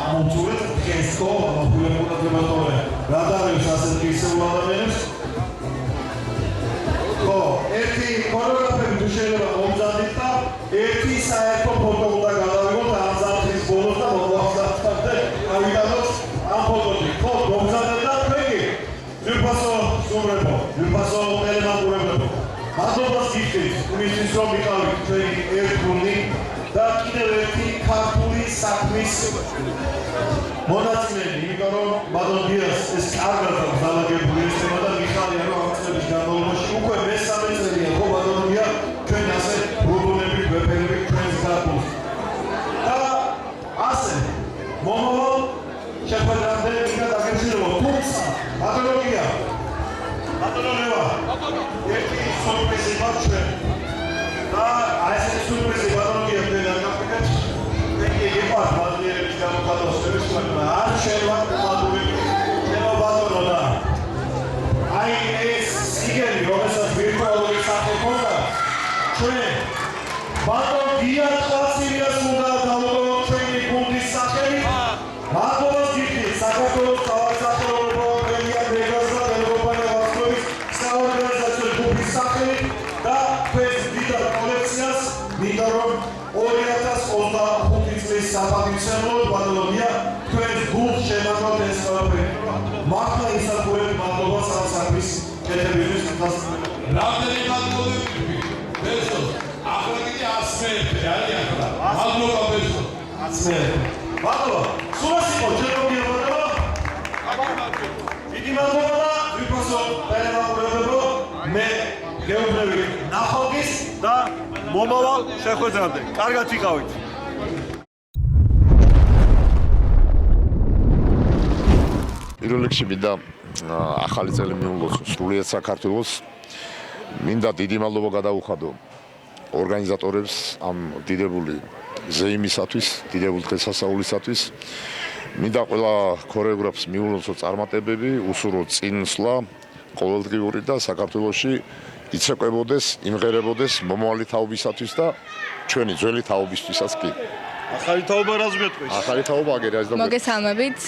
ამოწურეთ გესტო ამხულებურად რადარებს ასეთ ისეულ ადამიანებს. ხო, ერთი ქორეოგრაფები თუ შეიძლება მომზადდით და ერთი საერთო ფოტო უნდა გადავიღოთ ამ ზაფხულის ბოლოს და მოგვახსნათ და ავიტანოთ ამ ფოტოთი. ხო, მომზადეთ და თქვენი ძვირფასო სტუმრებო, ძვირფასო ტელემაყურებლებო, მადლობას გიხდით იმისთვის რომ ვიყავით ჩვენი ერთგული და კიდევ ერთი ქართული საქმის მონაწილეები, იმიტომ რომ ბატონ გიას ეს კარგად აქვს დალაგებული ეს თემა და მიხარია რომ ამ წლების განმავლობაში უკვე მესამე წელია ხო ბატონ გია ჩვენ ასე რუდუნებით ვეფერებით ჩვენს გაკეთებს. და ასე მომავალ შეხვედრამდე მინდა დაგეცილო თუმცა ბატონ გია ბატონ ლევა ერთი სურპრიზი მაქვს ჩვენ და ასე სურპრიზი ბატონ გია დაგაკეთებს. იგივე მადლიერების გამოხატვის შეგვიძლია არ შეიძლება მადლური ჩემო ბატონო და აი ეს სიგელი რომელსაც ვირტუალური სახე ქონდა ჩვენ ბატონ გია ტყაცილიას უნდა დავუყო ჩვენი გუნდის სახელი. მადლობას გიხდით საქართველოს თავისუფლებო პრემია დეგას და ევროპული ვარსკვლავის საორგანიზაციო მართლა ისახურებ მადლობას ამ საქმის კეთებისთვის. რამდენი მადლობები ბესო ახლა კიდე 100 არის ახლა მადლობა ბესო 100 მადლობა სულას იყო ჯეროგიერო დიდი მადლობა და ვიფასო დაემაყურებებო მე გეუბნები ნახალგის და მომავალ შეხვედრამდე კარგად იყავით. პირველ რიგში მინდა ახალი წელი მიულოცო სრულიად საქართველოს. მინდა დიდი მადლობა გადაუხადო ორგანიზატორებს ამ დიდებული ზეიმისათვის, დიდებული დღესასწაულისათვის. მინდა ყველა ქორეოგრაფს მიულოცო წარმატებები, უსურო წინსვლა ყოველდღიური და საქართველოში იცეკვებოდეს, იმღერებოდეს მომავალი თაობისათვის და ჩვენი ძველი თაობისთვისაც კი. ახალი თაობა რას მეტყვის? ახალი თაობა აგერას და მოგესალმებით,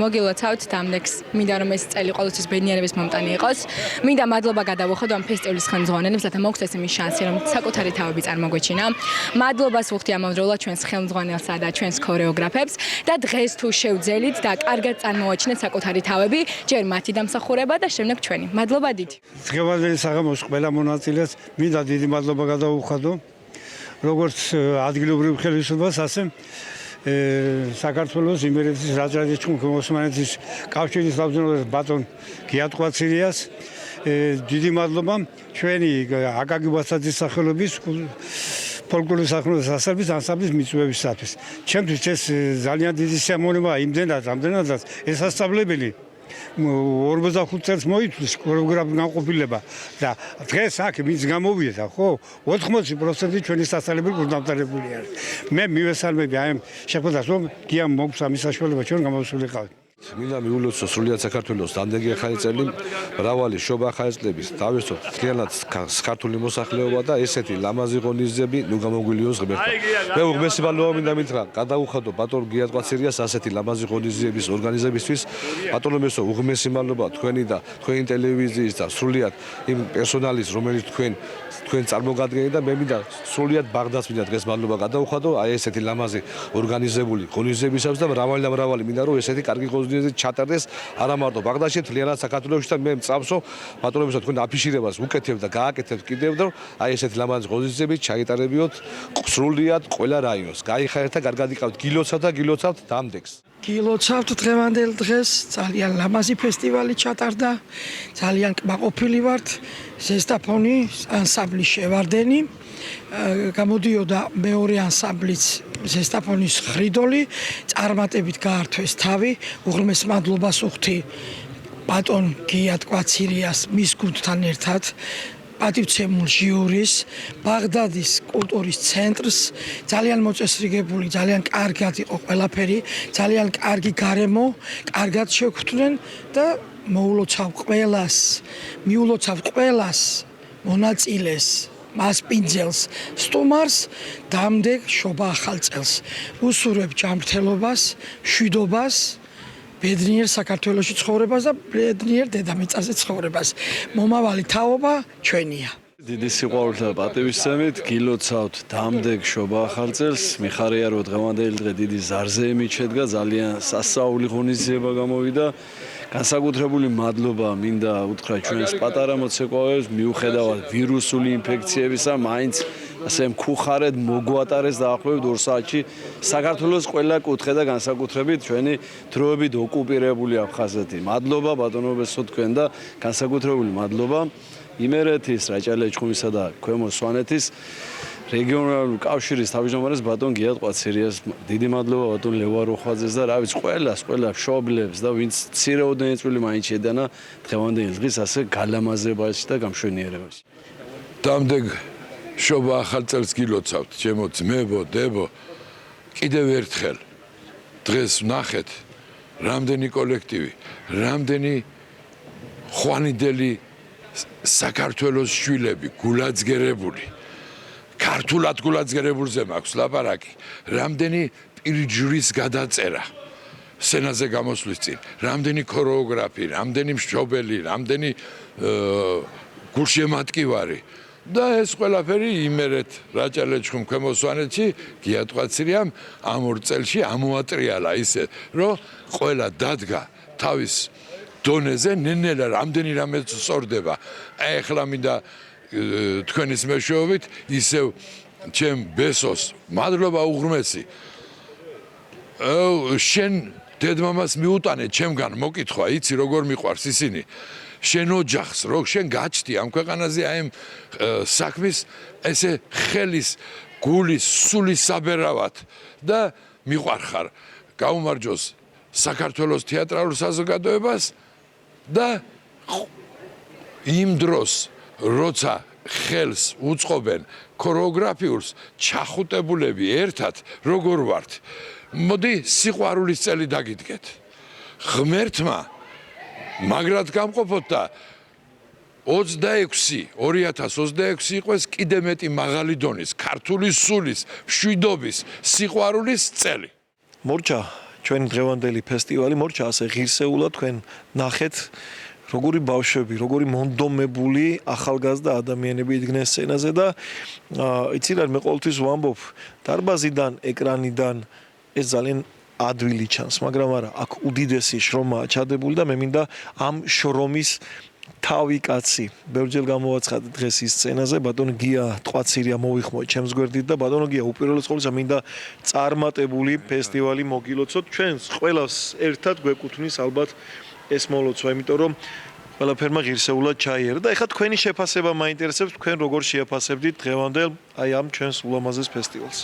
მოგილოცავთ დამდეგს. მინდა რომ ეს წელი ყოველთვის ბედნიერების მომტანი იყოს. მინდა მადლობა გადავუხადო ამ ფესტივალის ხელმძღვანელებს, რათა მოგცეს იმის შანსი, რომ საკუთარი თავები წარმოგვეჩინა. მადლობას ვუხდი ამავდროულად ჩვენს ხელმძღვანელსა და ჩვენს ქორეოგრაფებს და დღეს თუ შევძელით და კარგად წარმოაჩინეთ საკუთარი თავები, ჯერ მათი დამსახურება და შემდეგ ჩვენი. მადლობა დიდი. დღევანდელი საღამოს ყველა მონაწილეს მინდა დიდი მადლობა გადავუხადო. როგორც ადგილობრივ ხელისუფლებას, ასე საქართველოს იმერეთის რაჭა-ლეჩხუმის ჯგუფ ოსმალეთის კავშირის თავმჯდომარეს ბატონ გიატყვაცილიას დიდი მადლობა ჩვენი აკაკი ბასაძის სახელობის ფოლკლორის სახელობის ასწავლის ანსამბლის მიწვევისათვის. ჩემთვის ეს ძალიან დიდი სიამოვნებაა იმდენად, ამდენადაც ესასწავლებელი 45 წელს მოიწვის ქორეოგრაფი განყოფილება და დღეს აქ ვინც გამოვიდა, ხო? 80% ჩვენი სასწავლებელი კურდამტარებული არის. მე მივესალმები აი ამ შეხვედრას, რომ გიამ მოგვს ამის საშუალება ჩვენ გამოვსულიყავით. მინდა მიულოცო სრულიად საქართველოს დამდეგი ახალი წელი, მრავალი შობა ახალი წლების, დავესწროთ მთლიანად ქართული მოსახლეობა და ესეთი ლამაზი ღონისძიებები ნუ გამოგვილიოს ღმერთო. მე უღმესი მადლობა მინდა მითხრა, გადავუხადო ბატონ გიატყვაცილიას ასეთი ლამაზი ღონისძიების ორგანიზებისთვის. ბატონო მესო, უღმესი მადლობა თქვენი და თქვენი ტელევიზიის და სრულიად იმ პერსონალის, რომელიც თქვენ წარმოგადგენთ და მე მინდა სრულიად ბაღდას მინდა დღეს მადლობა გადავუხადო აი ესეთი ლამაზი ორგანიზებული ღონისძიებისათვის და მრავალი მინდა რომ ესეთი კარგი ღონისძიებები ჩატარდეს არა მარტო ბაღდაში, მთლიანად საქართველოში და მე მწამსო ბატონებისა თქვენ აფიშირებას უკეთებ და გააკეთებთ კიდევ და აი ესეთი ლამაზი ღონისძიებები ჩაიტარებიოთ სრულიად ყველა რაიონს. გაიხარეთ და კარგად იყავთ, გილოცავთ დამდეგს. გილოცავთ დღევანდელ დღეს, ძალიან ლამაზი ფესტივალი ჩატარდა, ძალიან კმაყოფილი ვართ, ზესტაფონი ანსამბლის შევარდენი, გამოდიოდა მეორე ანსამბლიც ზესტაფონის ხრიდოლი, წარმატებით გაართვეს თავი, უღრმეს მადლობას უხდი ბატონ გიატყვაცილიას მის გუნდთან ერთად, პატივცემულ ჟიურის, ბაღდადის კულტურის ცენტრს, ძალიან მოწესრიგებული, ძალიან კარგად იყო ყველაფერი, ძალიან კარგი გარემო, კარგად შევხვდნენ და მიულოცავ ყველას მონაწილეს, მასპინძელს, სტუმარს, დამდეგ შობა ახალ წელს. უსურვებ ჯანმრთელობას, მშვიდობას, ბედნიერ საქართველოში ცხოვრებას და ბედნიერ დედამიწაზე ცხოვრებას. მომავალი თაობა ჩვენია. დიდი სიყვარულით და პატივისცემით გილოცავთ დამდეგ შობა ახალ წელს. მიხარია რომ დღევანდელი დღე დიდი ზარზეიმით შედგა, ძალიან სასწაული ღონისძიება გამოვიდა. განსაკუთრებული მადლობა მინდა უთხრა ჩვენს პატარა მოცეკვავებს, მიუხედავად ვირუსული ინფექციებისა, მაინც ასე მქუხარედ მოგვატარეს დაახლოებით 2 საათში საქართველოს ყველა კუთხე და განსაკუთრებით ჩვენი დროებით ოკუპირებული აფხაზეთი. მადლობა ბატონობესო თქვენ და განსაკუთრებული მადლობა იმერეთის, რაჭა-ლეჩხუმისა და ქვემო სვანეთის რეგიონალური კავშირის თავმჯდომარეს ბატონ გიატყვაცილიას. დიდი მადლობა ბატონ ლევან როხვაძეს და რა ვიცი ყველა მშობლებს და ვინც მცირეოდენი წვლილი მაინც შედანა დღევანდელი დღის ასე გალამაზებაში და გამშვენიერებაში. დამდეგ შობა ახალ წელს გილოცავთ, ჩემო ძმებო, დებო, კიდევ ერთხელ დღეს ვნახეთ რამდენი კოლექტივი, რამდენი ხვანიდელი საქართველოს შვილები, გულაძგერებული, ქართულად გულაძგერებულზე მაქვს ლაპარაკი, რამდენი პირჯვრის გადაწერა სცენაზე გამოსვლის წინ, რამდენი ქორეოგრაფი, რამდენი მშობელი, რამდენი გულშემატკივარი და ეს ყველაფერი იმერეთ რაჭა-ლეჩხუმ ქვემო სვანეთში გიატყვაცილიამ ამ 2 წელში ამოატრიალა ისე, რომ ყველა დადგა თავის დონეზე ნენელა რამდენი რამე სწორდება. აი ახლა მინდა თქვენის მეშვეობით ისევ ჩემ ბესოს მადლობა უღრმესი. შენ დედმამას მიუტანე ჩემგან მოკითხვა, იცი როგორ მიყვარს ისინი. შენ ოჯახს, როგორ შენ გაჩდი ამ ქვეყანაზე აი ამ საქმის ესე ხელის, გულის, სულის საბერავად და მიყვარხარ. გაუმარჯოს საქართველოს თეატრალურ საზოგადოებას და იმ დროს როცა ხელს უწყობენ ქორეოგრაფიულს ჩახუტებულები ერთად როგორ ვართ მოდი სიყვარულის წელი დაგიდგეთ ღმერთმა მაგრად გამყოფოთ და 2026 იყოს კიდე მეტი მაღალი დონის ქართული სულის მშვიდობის სიყვარულის წელი მორჩა ჩვენი დღევანდელი ფესტივალი მორჩა ასე ღირსეულად თქვენ ნახეთ როგორი ბავშვები, როგორი მონდომებული ახალგაზრდა ადამიანები იდგნენ სცენაზე და იცი რა მე ყოველთვის ვამბობ დარბაზიდან, ეკრანიდან ეს ძალიან ადვილი ჩანს, მაგრამ არა, აქ უდიდესი შრომაა ჩადებული და მე მინდა ამ შრომის თავი კაცი. ბევრჯერ გამოვაცხადე დღეს ის სცენაზე, ბატონო გია ტყვაცირია მოიხმო ჩემს გვერდით და ბატონო გია უპირველეს ყოვლისა მინდა წარმატებული ფესტივალი მოგილოცოთ. ჩვენს ყველას ერთად გვეკუთვნის ალბათ ეს მოლოცვა, იმიტომ რომ ყველაფერმა ღირსეულად ჩაიერა და ეხლა თქვენი შეფასება მაინტერესებს, თქვენ როგორ შეაფასებდით დღევანდელ აი ამ ჩვენს ულამაზეს ფესტივალს.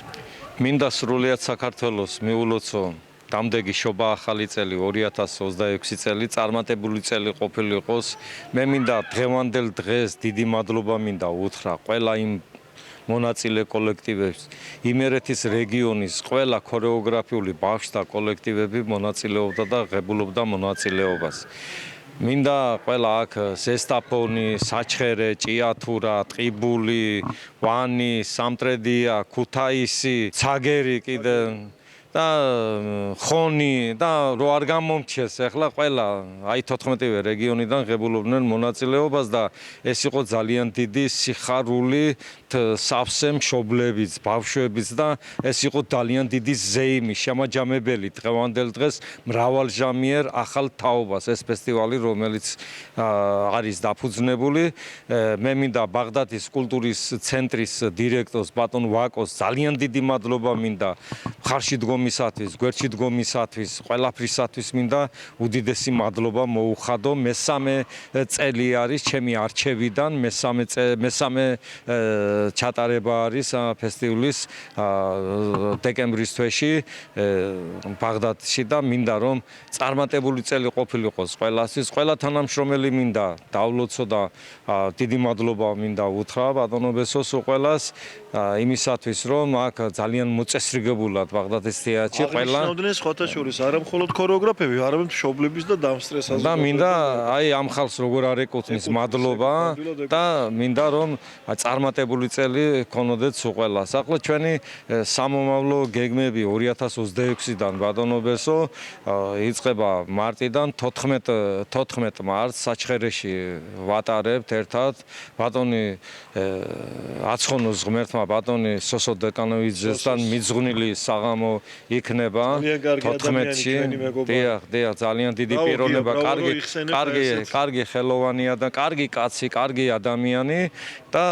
მინდა სრულიად საქართველოს მიულოცო დამდეგი შობა ახალი წელი 2026 წელი წარმატებული წელი ყოფილიყოს. მე მინდა დღევანდელ დღეს დიდი მადლობა მინდა უთხრა ყველა იმ მონაწილე კოლექტივებს, იმერეთის რეგიონის ყველა ქორეოგრაფიული ბავშვთა კოლექტივები მონაწილეობდა და ღებულობდა მონაწილეობას. მინდა ყველა აქ ზესტაფონი, საჩხერე, ჭიათურა, ტყიბული, ვანი, სამტრედია, ქუთაისი, ცაგერი კიდე და ხონი და რო არ გამომჩეს ახლა ყველა აი 14-ვე რეგიონიდან ღებულობდნენ მონაწილეობას და ეს იყო ძალიან დიდი სიხარული სავსე მშობლებიც, ბავშვებიც და ეს იყო ძალიან დიდი ზეიმი, შემაჯამებელი დღევანდელ დღეს მრავალჟამიერ ახალ თაობას ეს ფესტივალი რომელიც არის დაფუძნებული. მე მინდა ბაღდადის კულტურის ცენტრის დირექტორს ბატონ ვაკოს ძალიან დიდი მადლობა მინდა ხარში დგომისათვის, გვერდში დგომისათვის, ყველაფრისათვის მინდა უდიდესი მადლობა მოუხადო. მესამე წელი არის ჩემი არჩევიდან, მესამე ჩატარება არის ფესტივალის დეკემბრის თვეში ბაღდადში და მინდა რომ წარმატებული წელი ყოფილიყოს ყველასთვის, ყველა თანამშრომელი მინდა დავლოცო და დიდი მადლობა მინდა უთხრა ბატონო ბესოს ყველას იმისათვის რომ აქ ძალიან მოწესრიგებულად ბაღდადის თეატრში ყველა აღნიშნავდნენ სხვათა შორის არა მხოლოდ ქორეოგრაფები, არამედ მშობლების და დამსწრე და მინდა აი ამ ხალხს როგორ არ ეკუთვნის მადლობა და მინდა რომ წარმატებული წელი ქონოდეთ ყველას. ახლა ჩვენი სამომავლო გეგმები 2026-დან ბატონო ბესო იწყება მარტიდან 14 მარტს საჩხერეში ვატარებთ ერთად ბატონი აცხონოს ღმერთმა ბატონი სოსო დეკანოვიძესთან მიძღვნილი საღამო იქნება 14-ში. დიახ, ძალიან დიდი პიროვნება, კარგი ხელოვანია და კარგი კაცი, კარგი ადამიანი და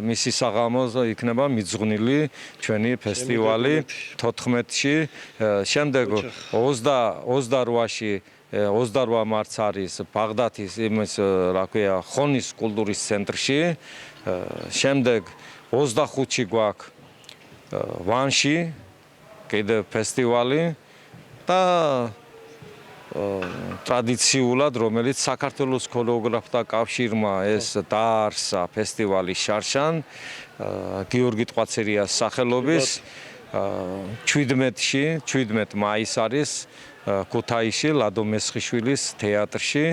მისი საღამო იქნება მიძღვნილი ჩვენი ფესტივალი 14-ში. შემდეგ 28-ში 28 მარტს არის ბაღდადის იმის რა ქვია ხონის კულტურის ცენტრში. შემდეგ 25-ში გვაქვს ვანში კიდე ფესტივალი და ტრადიციულად რომელიც საქართველოს ქორეოგრაფთა კავშირმა ეს დაარსა ფესტივალი შარშან გიორგი ტყვაცერიას სახელობის 17 მაისს არის ქუთაისში ლადო მესხიშვილის თეატრში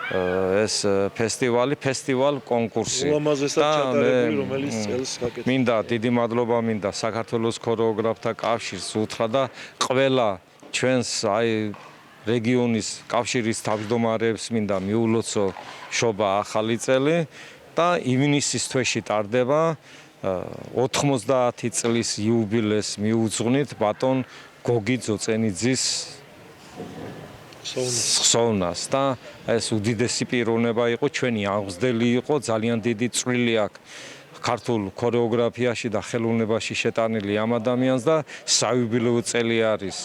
ეს ფესტივალ კონკურსი ულამაზესად ჩატარებული რომელიც წელს გაკეთდა. მინდა დიდი მადლობა მინდა საქართველოს ქორეოგრაფთა კავშირს უთხრა და ყველა ჩვენს აი რეგიონის კავშირის თავმჯდომარეებს მინდა მიულოცო შობა ახალი წელი და ივნისის თვეში ტარდება 90 წლის იუბილეს მიუძღვნით ბატონ გოგი ძოწენიძის ხსოვნას და ეს უდიდესი პიროვნება იყო, ჩვენი აღმზრდელი იყო, ძალიან დიდი წვლილი აქვს ქართულ ქორეოგრაფიაში და ხელოვნებაში შეტანილი ამ ადამიანს და საიუბილეო წელი არის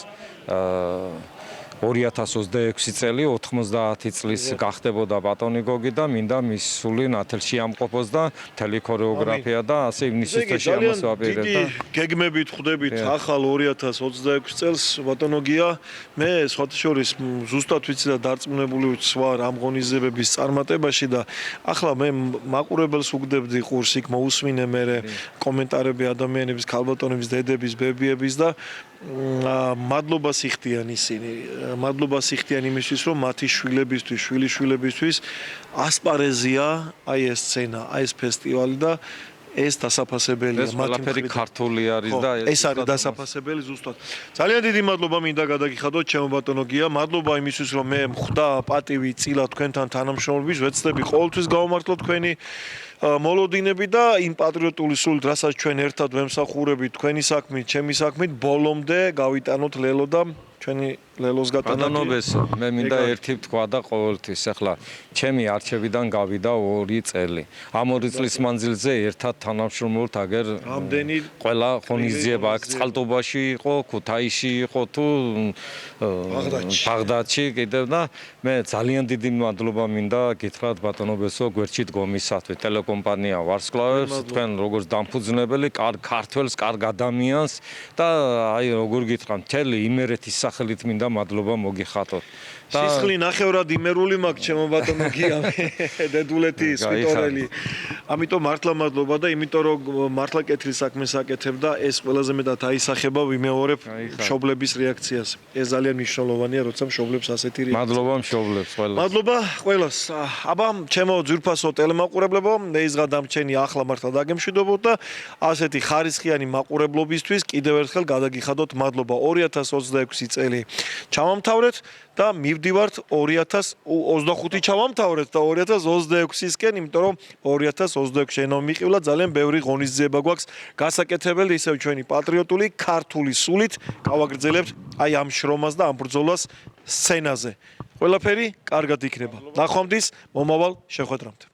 2026 წელი 90 წლის გახდებოდა ბატონი გოგი და მინდა მის სული ნათელში ამყოფოს და მთელი ქორეოგრაფია და ასე ივნისის ამას ვაპირებ და გეგმებით ხვდებით ახალ 2026 წელს ბატონო გია მე სხვათა შორის ზუსტად ვიცი და დარწმუნებული ვარ ამ ღონისძიებების წარმატებაში და ახლა მე მაყურებელს უგდებდი ყურს იქ მოусმინე მე კომენტარები ადამიანების ქალბატონების დედების ბებიების და მადლობას იხდიან ისინი მადლობას იხდიან იმისთვის რომ მათი შვილებისთვის შვილიშვილებისთვის ასპარეზია აი ეს სცენა აი ეს ფესტივალი და ეს დასაფასებელია მათი ქართული არის და ეს არის დასაფასებელი ზუსტად ძალიან დიდი მადლობა მინდა გადაგიხადოთ ჩემო ბატონო გია მადლობა იმისთვის რომ მე მხვდა პატივი წილა თქვენთან თანამშრომლობის ვეცდები ყოველთვის გავმართლოთ თქვენი მოლოდინები და იმ პატრიოტული სულით რასაც ჩვენ ერთად ვემსახურებით თქვენი საქმით ჩემი საქმით ბოლომდე გავიტანოთ ლელო და ჩვენი ლელოს გატანა მე მინდა ერთი ვთქვა და ყოველთვის ახლა ჩემი არჩევიდან გავიდა 2 წელი ამ 2 წლის მანძილზე ერთად თანამშრომლობთ აგერ ყველა ღონისძიება აქ წყალტუბაში იყო ქუთაისში იყო თუ ბაღდადში კიდევ და მე ძალიან დიდი მადლობა მინდა გითხრათ ბატონობესო გვერდში დგომისათვის ტელეკომპანია ვარსკვლავებს თქვენ როგორც დამფუძნებელი კარგ ქართველს კარგ ადამიანს და აი როგორ გითხრა მთელი იმერეთის სახელით მინდა მადლობა მოგიხატოთ. სისხლი ნახევრად იმერული მაქვს ჩემო ბატონო გია დედულეთი სპიტორელი. ამიტომ მართლა მადლობა და იმიტომ რომ მართლა კეთილ საქმეს აკეთებ და ეს ყველაზე მეტად აისახება ვიმეორებ მშობლების რეაქციას. ეს ძალიან მნიშვნელოვანია, როცა მშობლებს ასეთი რეაქცია. მადლობა მშობლებს ყველას. მადლობა ყველას. აბა ჩემო ძვირფასო ტელემაყურებლებო, მეიზღა დამჩენი ახლა მართლა დაგემშვიდობოთ და ასეთი ხარისხიანი მაყურებლობისთვის კიდევ ერთხელ გადაგიხადოთ მადლობა 2026 წელი. ჩავამთავრეთ და მივდივართ 2025 ჩავამთავრეთ და 2026-ისკენ, იმიტომ რომ 2026 შენო მიყივლა ძალიან ბევრი ღონისძიება გვაქვს გასაკეთებელი, ისევ ჩვენი პატრიოტული ქართული სულით გავაგრძელებთ აი ამ შრომას და ამ ბრძოლას სცენაზე. ყველაფერი კარგად იქნება. ნახვამდის მომავალ შეხვედრამდე.